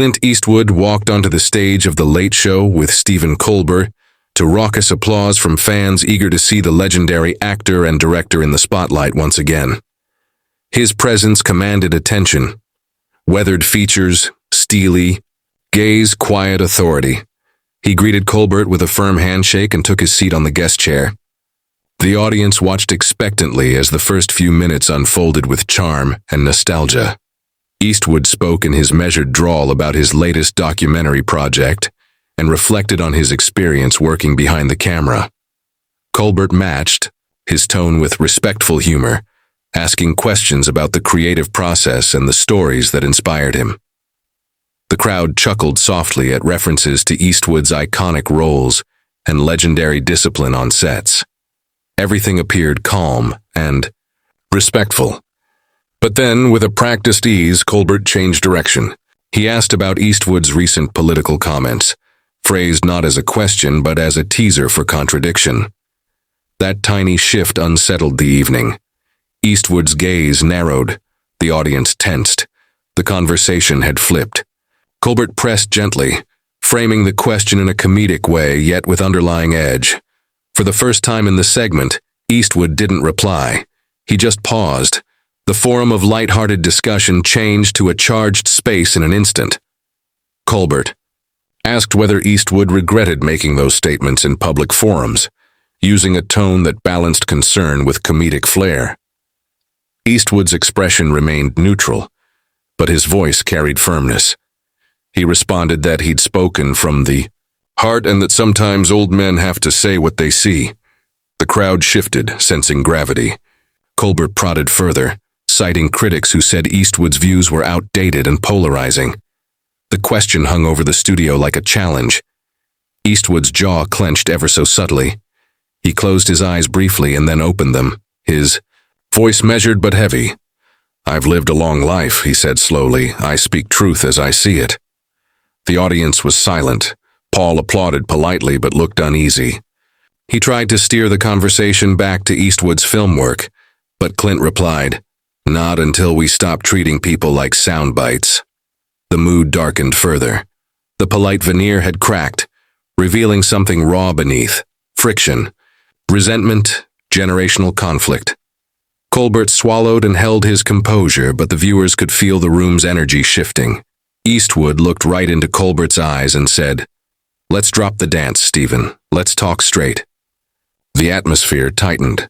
Clint Eastwood walked onto the stage of The Late Show with Stephen Colbert to raucous applause from fans eager to see the legendary actor and director in the spotlight once again. His presence commanded attention. Weathered features, steely, gaze, quiet authority. He greeted Colbert with a firm handshake and took his seat on the guest chair. The audience watched expectantly as the first few minutes unfolded with charm and nostalgia. Eastwood spoke in his measured drawl about his latest documentary project and reflected on his experience working behind the camera. Colbert matched, his tone with respectful humor, asking questions about the creative process and the stories that inspired him. The crowd chuckled softly at references to Eastwood's iconic roles and legendary discipline on sets. Everything appeared calm and respectful. But then, with a practiced ease, Colbert changed direction. He asked about Eastwood's recent political comments, phrased not as a question but as a teaser for contradiction. That tiny shift unsettled the evening. Eastwood's gaze narrowed. The audience tensed. The conversation had flipped. Colbert pressed gently, framing the question in a comedic way, yet with underlying edge. For the first time in the segment, Eastwood didn't reply. He just paused. The forum of light-hearted discussion changed to a charged space in an instant. Colbert asked whether Eastwood regretted making those statements in public forums, using a tone that balanced concern with comedic flair. Eastwood's expression remained neutral, but his voice carried firmness. He responded that he'd spoken from the heart and that sometimes old men have to say what they see. The crowd shifted, sensing gravity. Colbert prodded further, citing critics who said Eastwood's views were outdated and polarizing. The question hung over the studio like a challenge. Eastwood's jaw clenched ever so subtly. He closed his eyes briefly and then opened them, his voice measured but heavy. "I've lived a long life," he said slowly. "I speak truth as I see it." The audience was silent. Paul applauded politely but looked uneasy. He tried to steer the conversation back to Eastwood's film work, but Clint replied, "Not until we stop treating people like sound bites." The mood darkened further. The polite veneer had cracked, revealing something raw beneath: friction, resentment, generational conflict. Colbert swallowed and held his composure, but the viewers could feel the room's energy shifting. Eastwood looked right into Colbert's eyes and said, "Let's drop the dance, Stephen. Let's talk straight." The atmosphere tightened.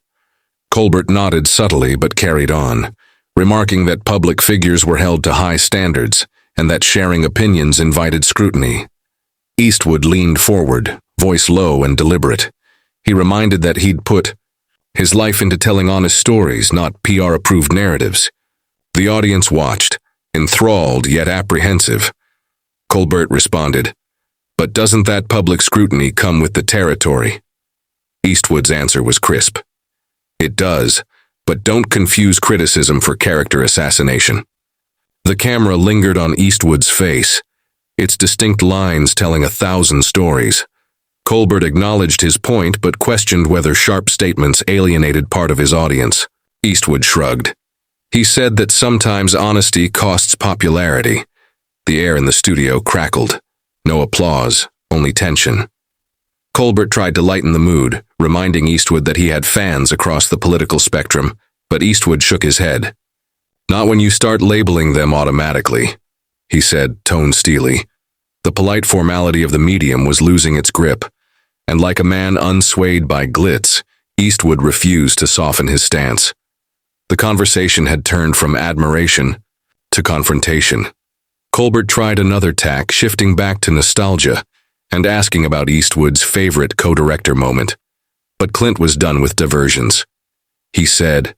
Colbert nodded subtly but carried on, remarking that public figures were held to high standards and that sharing opinions invited scrutiny. Eastwood leaned forward, voice low and deliberate. He reminded that he'd put his life into telling honest stories, not PR-approved narratives. The audience watched, enthralled yet apprehensive. Colbert responded, "But doesn't that public scrutiny come with the territory?" Eastwood's answer was crisp. "It does, but don't confuse criticism for character assassination." The camera lingered on Eastwood's face, its distinct lines telling 1,000 stories. Colbert acknowledged his point but questioned whether sharp statements alienated part of his audience. Eastwood shrugged. He said that sometimes honesty costs popularity. The air in the studio crackled. No applause, only tension. Colbert tried to lighten the mood, reminding Eastwood that he had fans across the political spectrum, but Eastwood shook his head. "Not when you start labeling them automatically," he said, tone steely. The polite formality of the medium was losing its grip, and like a man unswayed by glitz, Eastwood refused to soften his stance. The conversation had turned from admiration to confrontation. Colbert tried another tack, shifting back to nostalgia and asking about Eastwood's favorite co-director moment. But Clint was done with diversions. He said,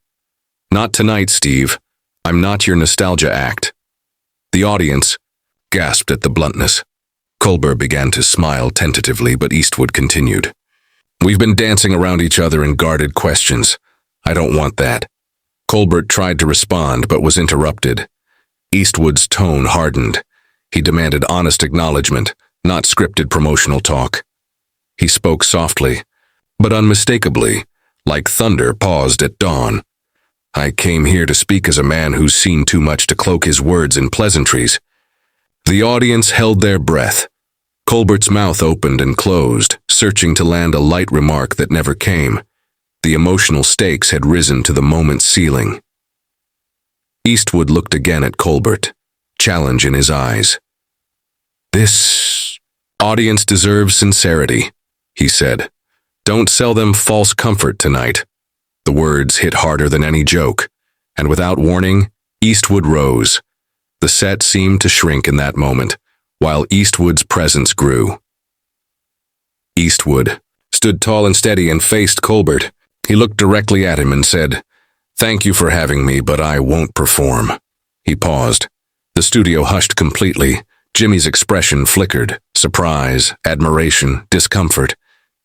"Not tonight, Steve. I'm not your nostalgia act." The audience gasped at the bluntness. Colbert began to smile tentatively, but Eastwood continued, "We've been dancing around each other in guarded questions. I don't want that." Colbert tried to respond, but was interrupted. Eastwood's tone hardened. He demanded honest acknowledgement, not scripted promotional talk. He spoke softly, but unmistakably, like thunder paused at dawn. "I came here to speak as a man who's seen too much to cloak his words in pleasantries. The audience held their breath. Colbert's mouth opened and closed, searching to land a light remark that never came. The emotional stakes had risen to the moment's ceiling. Eastwood looked again at Colbert, challenge in his eyes. "This audience deserves sincerity," he said. "Don't sell them false comfort tonight." The words hit harder than any joke, and without warning, Eastwood rose. The set seemed to shrink in that moment, while Eastwood's presence grew. Eastwood stood tall and steady and faced Colbert. He looked directly at him and said, "Thank you for having me, but I won't perform." He paused. The studio hushed completely. Jimmy's expression flickered. Surprise, admiration, discomfort.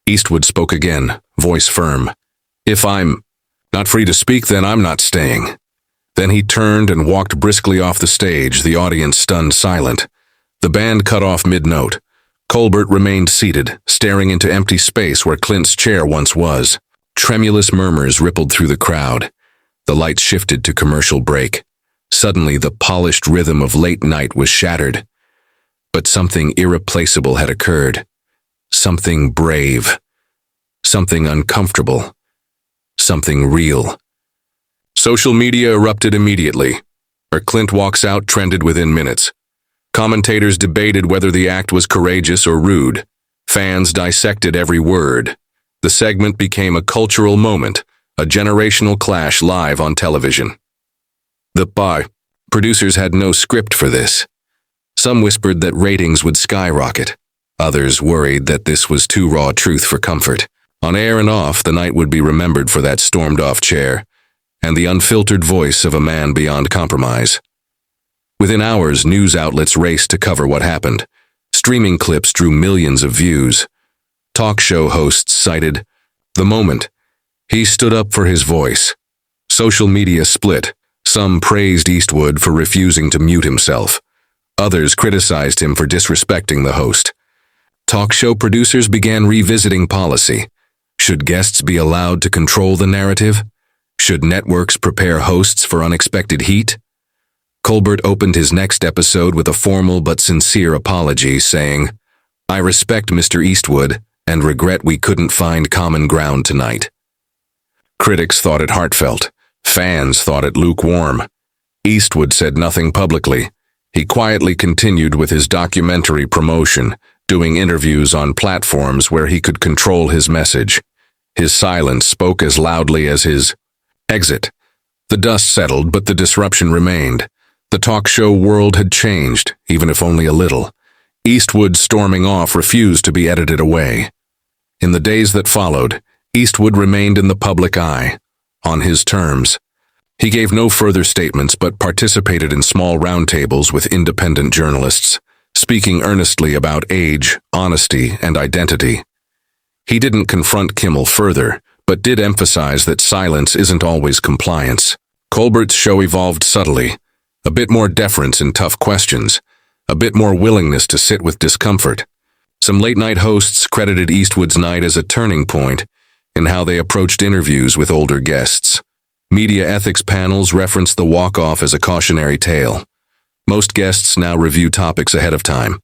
Eastwood spoke again, voice firm. "If I'm not free to speak, then I'm not staying." Then he turned and walked briskly off the stage, the audience stunned silent. The band cut off mid-note. Colbert remained seated, staring into empty space where Clint's chair once was. Tremulous murmurs rippled through the crowd. The lights shifted to commercial break. Suddenly, the polished rhythm of late night was shattered. But something irreplaceable had occurred. Something brave. Something uncomfortable. Something real. Social media erupted immediately. Where Clint walks out trended within minutes. Commentators debated whether the act was courageous or rude. Fans dissected every word. The segment became a cultural moment, a generational clash live on television. The producers had no script for this. Some whispered that ratings would skyrocket. Others worried that this was too raw truth for comfort. On air and off, the night would be remembered for that stormed-off chair and the unfiltered voice of a man beyond compromise. Within hours, news outlets raced to cover what happened. Streaming clips drew millions of views. Talk show hosts cited the moment. He stood up for his voice. Social media split. Some praised Eastwood for refusing to mute himself. Others criticized him for disrespecting the host. Talk show producers began revisiting policy. Should guests be allowed to control the narrative? Should networks prepare hosts for unexpected heat? Colbert opened his next episode with a formal but sincere apology, saying, "I respect Mr. Eastwood and regret we couldn't find common ground tonight." Critics thought it heartfelt. Fans thought it lukewarm. Eastwood said nothing publicly. He quietly continued with his documentary promotion, doing interviews on platforms where he could control his message. His silence spoke as loudly as his exit. The dust settled, but the disruption remained. The talk show world had changed, even if only a little. Eastwood storming off refused to be edited away. In the days that followed, Eastwood remained in the public eye, on his terms. He gave no further statements but participated in small roundtables with independent journalists, speaking earnestly about age, honesty, and identity. He didn't confront Kimmel further, but did emphasize that silence isn't always compliance. Colbert's show evolved subtly, a bit more deference in tough questions, a bit more willingness to sit with discomfort. Some late-night hosts credited Eastwood's night as a turning point in how they approached interviews with older guests. Media ethics panels referenced the walk-off as a cautionary tale. Most guests now review topics ahead of time.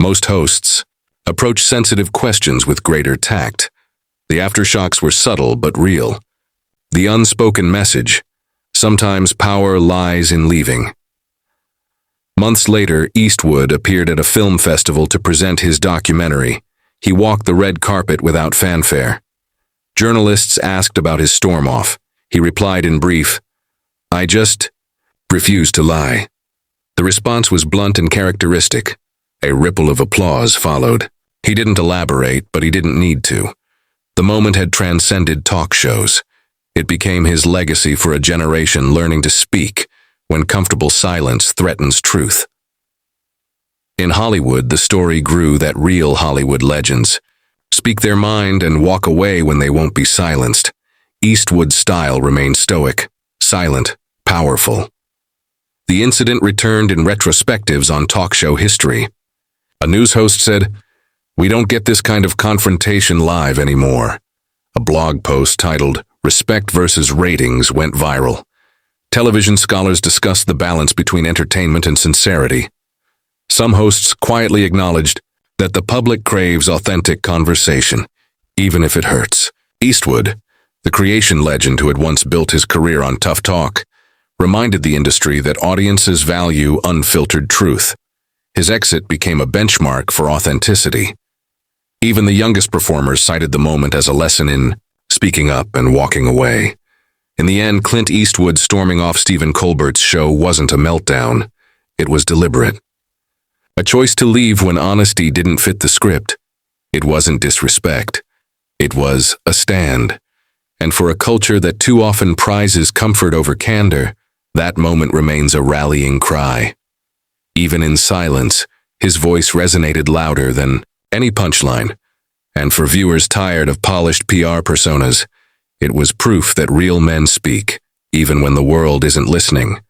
Most hosts approach sensitive questions with greater tact. The aftershocks were subtle but real. The unspoken message: sometimes power lies in leaving. Months later, Eastwood appeared at a film festival to present his documentary. He walked the red carpet without fanfare. Journalists asked about his storm-off. He replied in brief, "I just refuse to lie." The response was blunt and characteristic. A ripple of applause followed. He didn't elaborate, but he didn't need to. The moment had transcended talk shows. It became his legacy for a generation learning to speak when comfortable silence threatens truth. In Hollywood, the story grew that real Hollywood legends speak their mind and walk away when they won't be silenced. Eastwood's style remained stoic, silent, powerful. The incident returned in retrospectives on talk show history. A news host said, "We don't get this kind of confrontation live anymore." A blog post titled "Respect versus Ratings" went viral. Television scholars discussed the balance between entertainment and sincerity. Some hosts quietly acknowledged that the public craves authentic conversation, even if it hurts. Eastwood, the creation legend who had once built his career on tough talk, reminded the industry that audiences value unfiltered truth. His exit became a benchmark for authenticity. Even the youngest performers cited the moment as a lesson in speaking up and walking away. In the end, Clint Eastwood storming off Stephen Colbert's show wasn't a meltdown. It was deliberate. A choice to leave when honesty didn't fit the script. It wasn't disrespect. It was a stand. And for a culture that too often prizes comfort over candor, that moment remains a rallying cry. Even in silence, his voice resonated louder than any punchline. And for viewers tired of polished PR personas, it was proof that real men speak, even when the world isn't listening.